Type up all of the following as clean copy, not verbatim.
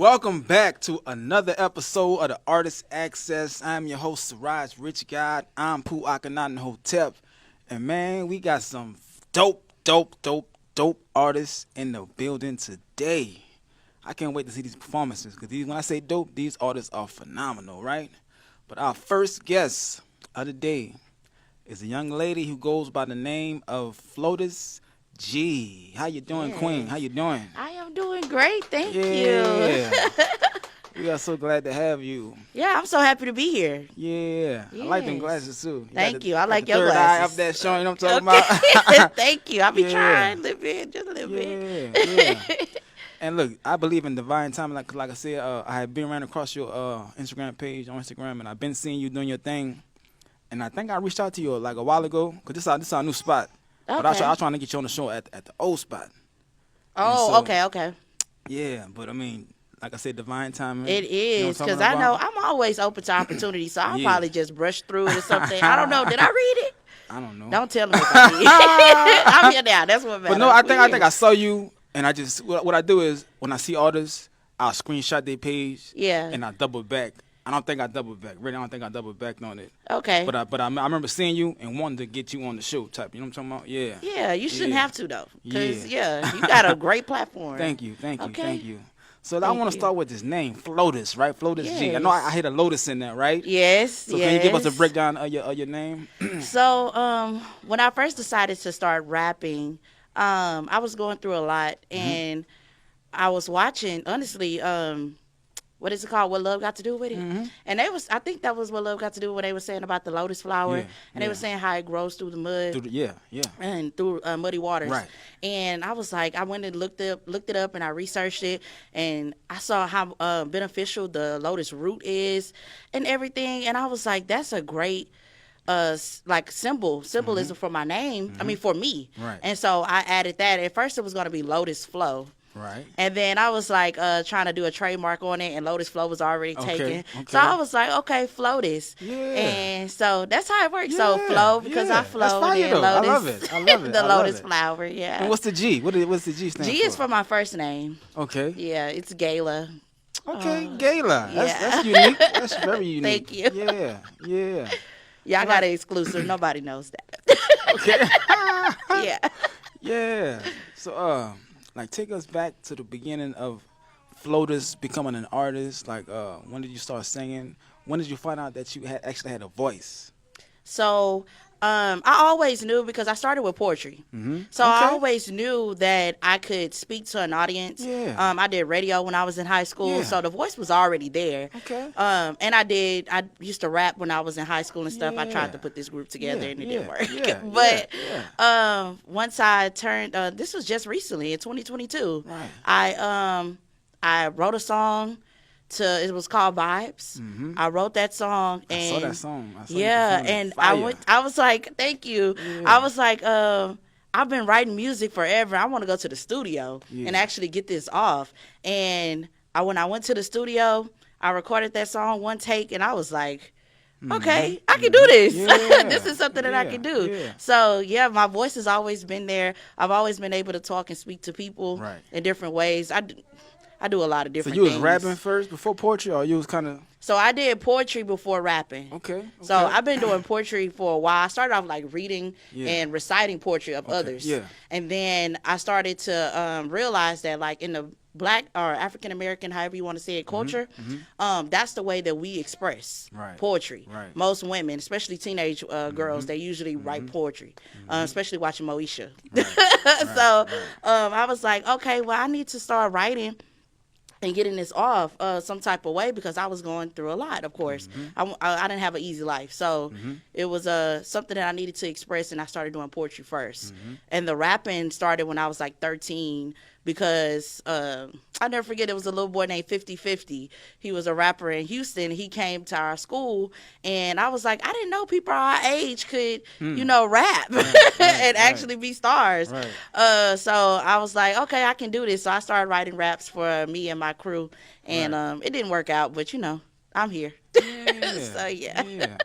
Welcome back to another episode of the Artist Access. I'm your host, Siraj Rich God. I'm Pooh Akhenaten Hotep. And man, we got some dope artists in the building today. I can't wait to see these performances because when I say dope, these artists are phenomenal, right? But our first guest of the day is a young lady who goes by the name of Flotus G. How you doing, Yes. Queen? How you doing? I am doing great, thank you. Yeah. We are so glad to have you. Yeah, I'm so happy to be here. Yeah. I like them Yes. glasses too. Thank you. I like the your third eye glasses. up there showing, you know what I'm talking Okay. about? Thank you. I'll be Yeah. trying a little bit, just a little bit. Yeah. And look, I believe in divine timing. Like I said, I had been ran across your Instagram page on Instagram, and I've been seeing you doing your thing. And I think I reached out to you like a while ago because this is our new spot. But I Okay. was trying to get you on the show at the old spot. Oh, so- okay. Yeah, but I mean, like I said, divine timing. It you know is, what I'm because talking I know about? I'm always open to opportunities, so I'll Yeah. probably just brush through it or something. I don't know. Did I read it? I don't know. Don't tell me if I did. I'm here now. That's what matters. But no, I think Weird. I saw you, and I just what I do is when I see artists, I'll screenshot their page, Yeah. and I double back. I don't think I double back. Really, I don't think I double backed on it. Okay. But I remember seeing you and wanting to get you on the show type. You know what I'm talking about? Yeah. Yeah, you shouldn't Yeah. have to though, because you got a great platform. Thank you. Okay. Thank you. So I Thank want to you. start with this name, Flotus, right? Flotus G. I know I hit a lotus in there, right? Yes. So can you give us a breakdown of your name? So, when I first decided to start rapping, I was going through a lot, and I was watching, honestly, what is it called? What Love Got to Do with It? And I think that was What Love Got to Do when they were saying about the lotus flower, Yeah, and they were saying how it grows through the mud. Yeah. And through muddy waters. Right. And I was like, I went and looked it up and I researched it, and I saw how beneficial the lotus root is and everything, and I was like, that's a great symbolism for my name. I mean, for me. Right. And so I added that. At first it was going to be Lotus Flow. Right. And then I was like trying to do a trademark on it, and Lotus Flow was already taken. Okay. So I was like, okay, Flotus. Yeah. And so that's how it works. So Yeah, flow, because yeah. I flow. That's fire, and though. I Lotus. love it. I love it. The I love Lotus it. flower, yeah. And what's the G? What's the G stand G for? is for my first name. Okay. Yeah, it's Gayla. Okay, Gayla. yeah. That's unique. That's very unique. Thank you. Yeah. Yeah, I got it exclusive. Nobody knows that. Okay. Yeah. Yeah. So, like, take us back to the beginning of Flotus becoming an artist. Like, when did you start singing? When did you find out that you actually had a voice? So I always knew, because I started with poetry. So I always knew that I could speak to an audience. Yeah. I did radio when I was in high school, Yeah. so the voice was already there. Okay. And I used to rap when I was in high school and stuff. I Yeah. tried to put this group together, and it didn't work. Yeah. But yeah. once I turned, this was just recently in 2022. Right. I wrote a song. It was called Vibes. I wrote that song, and I saw that song. I saw you yeah, perform it. and Fire. I was like, thank you. Yeah. I was like, I've been writing music forever. I want to go to the studio and actually get this off. And when I went to the studio, I recorded that song one take, and I was like, okay, I can do this. Yeah. This is something that I can do. Yeah. So yeah, my voice has always been there. I've always been able to talk and speak to people Right. in different ways. I do a lot of So different you was things. rapping first before poetry, or you was kind of So I did poetry before rapping. okay? So I've been doing poetry for a while. I started off like reading Yeah. and reciting poetry of others. Yeah. And then I started to realize that, like, in the Black or African American, however you want to say it, culture, that's the way that we express Right. poetry. Right. Most women, especially teenage girls, they usually write poetry, especially watching Moesha. So I was like, okay, well, I need to start writing and getting this off some type of way, because I was going through a lot, of course. I didn't have an easy life. So it was something that I needed to express, and I started doing poetry first. And the rapping started when I was like 13, because I'll never forget, it was a little boy named 5050. He was a rapper in Houston. He came to our school, and I was like, I didn't know people our age could, rap and actually be stars. Right. So I was like, okay, I can do this. So I started writing raps for me and my crew, and it didn't work out, but I'm here. Yeah. So Yeah.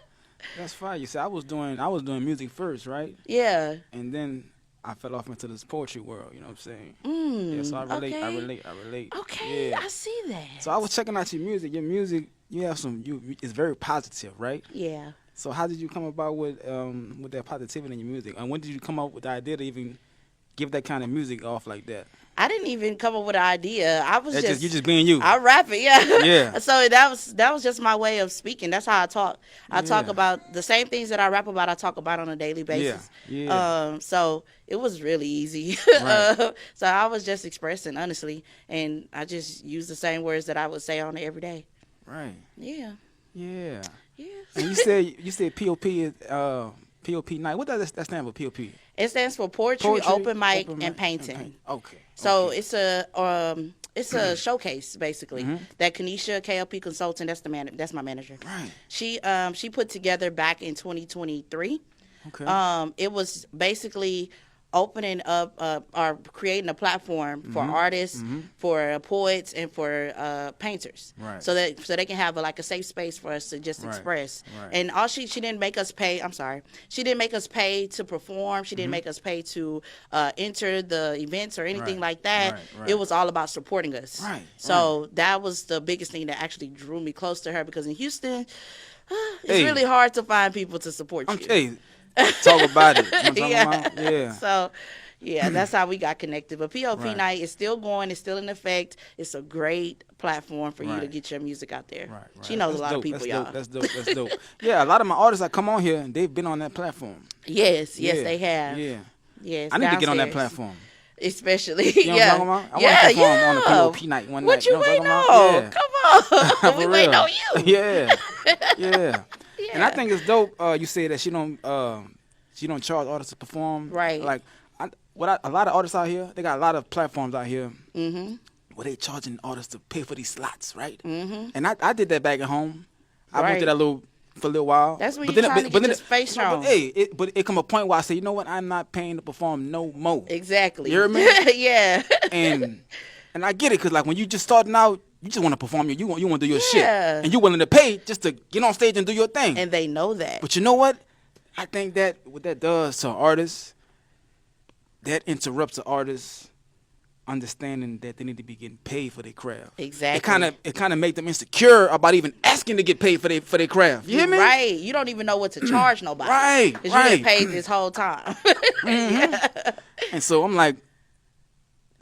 That's fine. You see, I was doing music first, right? Yeah. And then I fell off into this poetry world. You know what I'm saying? Yeah. So Mm, I relate. I okay. relate. I relate. Okay, Yeah. I see So I that. was checking out your music. Your music, you have some. It's very positive, right? Yeah. So how did you come about with that positivity in your music? And when did you come up with the idea to even give that kind of music off like that? I didn't even come up with an idea. I was That just you just just being you. I rap it, yeah. Yeah. So that was just my way of speaking. That's how I talk. I talk Yeah. about the same things that I rap about. I talk about on a daily Yeah. basis. Yeah. So it was really easy. Right. So I was just expressing honestly, and I just use the same words that I would say on it every day. Right. Yeah, Yeah. yeah. And you said POP is POP night. What does that stand for? POP. It stands for poetry, open mic, and painting. Okay. So Okay. it's a showcase basically Mm-hmm. that Kanisha KLP Consultant, that's my manager. Right. She put together back in 2023. Okay. It was basically opening up or creating a platform for artists, for poets, and for painters, Right. so they can have like a safe space for us to just Right. express. Right. And all she didn't make us pay. I'm sorry, she didn't make us pay to perform. She didn't make us pay to enter the events or anything Right. like that. Right. Right. It was all about supporting us. Right. So that was the biggest thing that actually drew me close to her, because in Houston, it's Hey. really hard to find people to support you. Hey, talk about it. You know what I'm talking Yeah. about? Yeah. So, yeah, that's how we got connected. But POP Right. night is still going. It's still in effect. It's a great platform for you to Right. get your music out there. Right, right. She knows That's a lot dope. of people, That's y'all. dope. That's dope. That's dope. Yeah, a lot of my artists that come on here, they've been on that platform. Yes, Yeah. they have. Yeah. Yes, I need to get on that downstairs. platform. Especially, You know what yeah. I'm talking about? I Yeah, want to perform yeah. on the POP night one What night. you know waiting I'm on? talking about? Come on. For We waiting real. on you. Yeah. Yeah. Yeah. And I think it's dope. You say that she don't charge artists to perform. Right. Like, a lot of artists out here, they got a lot of platforms out here Mm-hmm. where they charging artists to pay for these slots, right? Mm-hmm. And I did that back at home. I went Right. to that for a little while. That's when But you're then- trying to but get then- your face no, shown. But, hey, but it come a point where I say, you know what? I'm not paying to perform no more. Exactly. You hear me? Yeah. And I get it, because like when you just starting out, you just want to perform you want to do your shit, Yeah. and you willing to pay just to get on stage and do your thing. And they know that. But you know what? I think that what that does to artists, that interrupts the artists understanding that they need to be getting paid for their craft. Exactly. It kind of make them insecure about even asking to get paid for their craft. You hear me? Right. You don't even know what to charge nobody. Right, Because right. you been paid this whole time. And so I'm like,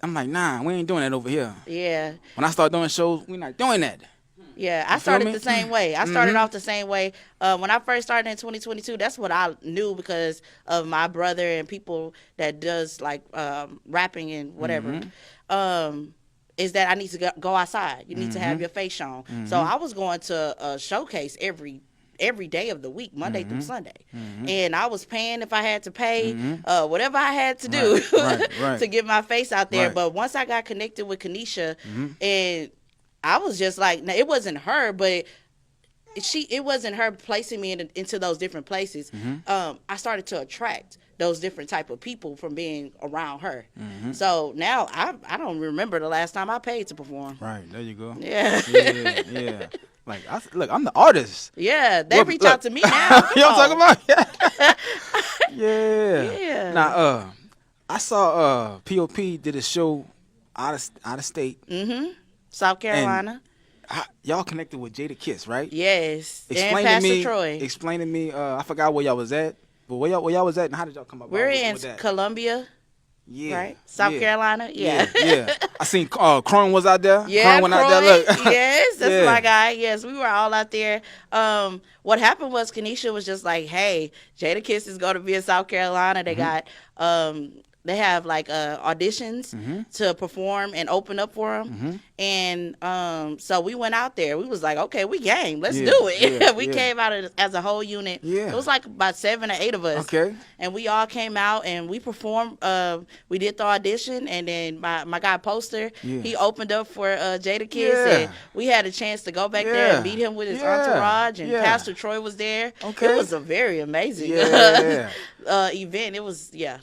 nah, we ain't doing that over here. Yeah. When I start doing shows, we not doing that. Yeah, I feel started me? the same way. I started off the same way. When I first started in 2022, that's what I knew because of my brother and people that does like rapping and whatever. Is that I need to go outside. You need to have your face shown. So I was going to a showcase every day of the week, Monday through Sunday. And I was paying if I had to pay, whatever I had to do Right. to get my face out there. Right. But once I got connected with Kanisha, and I was just like, now, it wasn't her, but it wasn't her placing me into those different places. I started to attract those different type of people from being around her. So now I don't remember the last time I paid to perform. Right, there you go. Yeah. Yeah. Like, look, I'm the artist. Yeah, they Look, reach look. out to me now. You know what I'm Come talking about? Yeah. Yeah. Now, I saw POP did a show out of state. on. South Carolina. Y'all connected with Jada Kiss, right? Yes. And Explain to Pastor me. Troy. Explain to me. I forgot where y'all was at, but where y'all was at, and how did y'all come up? We're with in that? Columbia, Yeah. right? South yeah. Carolina. Yeah. Yeah. I seen Crone was out there. Yeah, Crone went out Croy, there. Look. yes, that's Yeah. my guy. Yes, we were all out there. What happened was Kanisha was just like, "Hey, Jada Kiss is going to be in South Carolina. They got they have like auditions to perform and open up for them." And so we went out there. We was like, "Okay, we game. Let's Yeah, do it." yeah, We yeah. came out as a whole unit. Yeah. It was like about 7 or 8 of us. Okay. And we all came out and we performed. We did the audition, and then my guy Poster, Yeah. he opened up for Jada Kiss, Yeah. and we had a chance to go back there Yeah. and meet him with his Yeah. entourage, and Yeah. Pastor Troy was there. Okay. It was a very amazing Yeah. event. It was, yeah.